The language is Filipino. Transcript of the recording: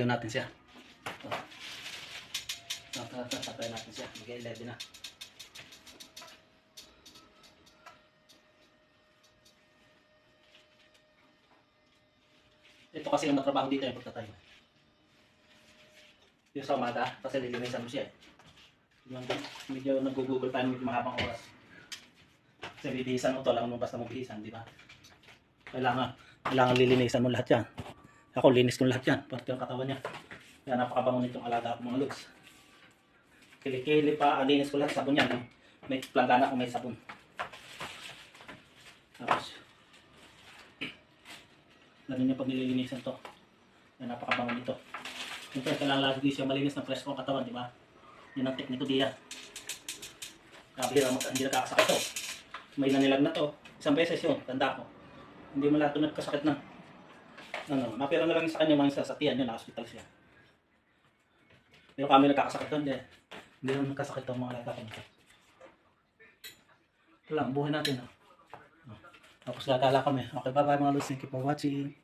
Ayaw natin siya. Tatay natin siya. Mag-11 na. Ito kasi ang matrabaho dito yung pagtatayo. Yung sa umaga, kasi lilinisan mo siya eh. Medyo nag-google tayo ng mahabang oras. Kasi bibihisan mo to, alam mo basta mabihisan, di ba? Kailangan lilinisan mo lahat yan. Ako, linis ko lahat yan, pati yung katawan niya. Kaya napakabango nitong alaga ko mga lods. Kilikili pa, linis ko lahat, sabon yan. May planggana kung may sabon. Tapos, ganun yung pag nililinisan to. Kaya napakabango nito. Siyempre, kailangan lagi siya malinis ng presko ang katawan, di ba? Yun ang tekniko diyan. Hindi nakakasakit to. May nanilag na to. Isang beses yun, tanda ko. Hindi mo lahat nagkasakit na. Mapira na lang sa kanya mga sa tiyan yun, na-hospital siya. Pero kami nagkakasakit doon, hindi naman nagkasakit ang mga alaga ko. Ito lang, buhay natin. Tapos gagala kami. Okay, bye bye mga lods. Thank you for watching.